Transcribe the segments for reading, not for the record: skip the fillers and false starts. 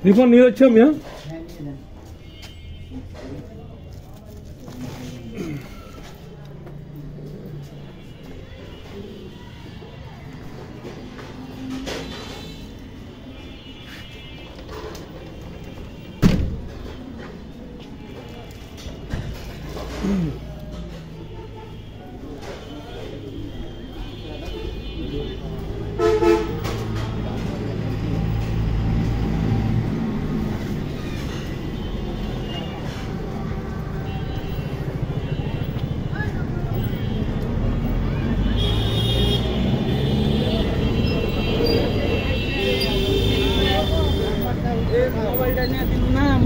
Refund নিয়ে যাচ্ছি আমি।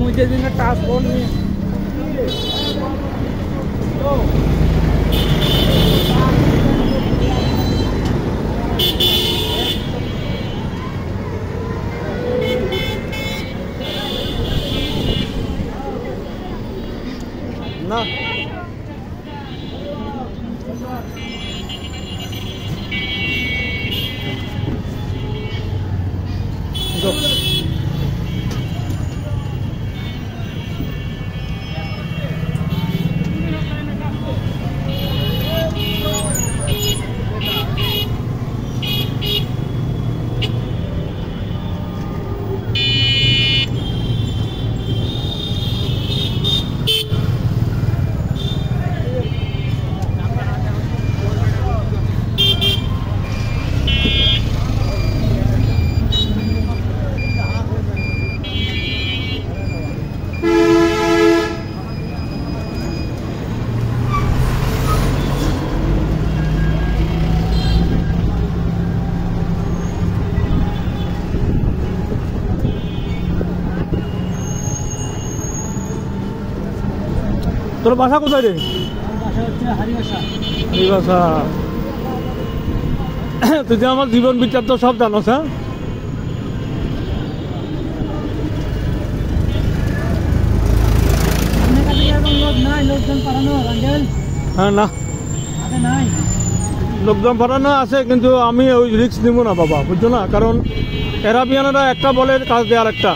मुझे दिन टास्क फोन नहीं ना তোর বাসা কোথায় রে? হরিবাসা। তুই যে আমার জীবন বিচার তো সব জানোস। হ্যাঁ না লোকজন পাঠানো আছে, কিন্তু আমি ওই রিস্ক নিব না বাবা, বুঝছো না? কারণ এরাবিয়ানরা একটা বলে কাজ দেয় আর একটা,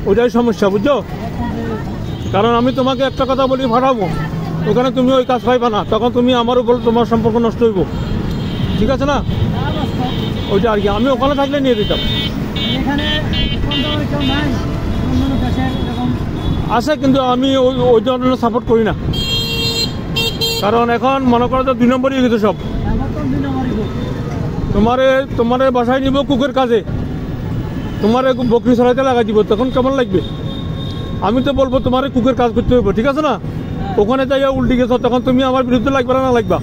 ওইটাই সমস্যা, বুঝছো? কারণ আমি তোমাকে একটা কথা বলি পাঠাবো, ওখানে তুমি ওই কাজ পাইবা না, তখন তুমি আমার উপর তোমার সম্পর্ক নষ্ট হইব, ঠিক আছে না? ওইটা আর কি, আমি ওখানে থাকলে নিয়ে দিতাম। আছে, কিন্তু আমি ওই ধরনের সাপোর্ট করি না, কারণ এখন মনে করো তো 2 নম্বরই গেছে সব। তোমারে বাসায় নিব কুকের কাজে, তোমারে বকরি ছড়াইতে লাগাই দিব, তখন কেমন লাগবে? আমি তো বলবো তোমার কুকের কাজ করতে হইব, ঠিক আছে না? ওখানে যাইয়া উল্টি গেছো, তখন তুমি আমার বিরুদ্ধে লাগবে না লাগবা?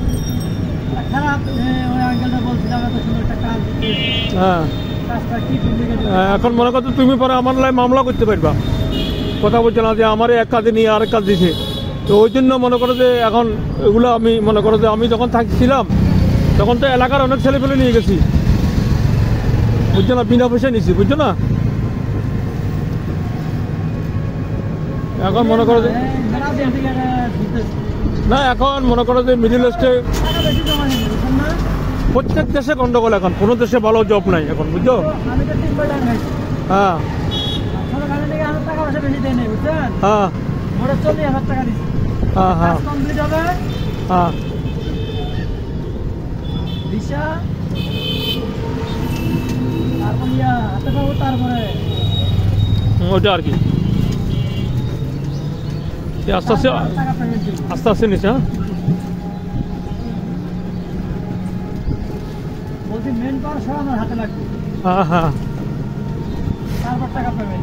হ্যাঁ, এখন মনে করো তুমি পরে আমার লাই মামলা করতে পারবা, কথা বলছে না যে আমার এক কাজে নিয়ে আরেক কাজ দিছে। তো ওই জন্য মনে করো যে এখন এগুলো আমি মনে করো যে আমি যখন থাকছিলাম তখন তো এলাকার অনেক ছেলে ফেলে নিয়ে গেছি, বুঝছো না? বিনা পয়সায় নিছি, বুঝছো না? এখন মনে করো যে না, এখন মনে করো যে মিডিল ইস্টে প্রত্যেক দেশে গন্ডগোল, এখন কোনো দেশে ভালো জব নাই এখন, বুঝছো? হ্যাঁ হ্যাঁ হ্যাঁ হ্যাঁ হ্যাঁ ওইটা আর কি, আস্তে আস্তে আস্তে আস্তে নিচ্ছে। হ্যাঁ হ্যাঁ, তারপর টাকা পাবেন।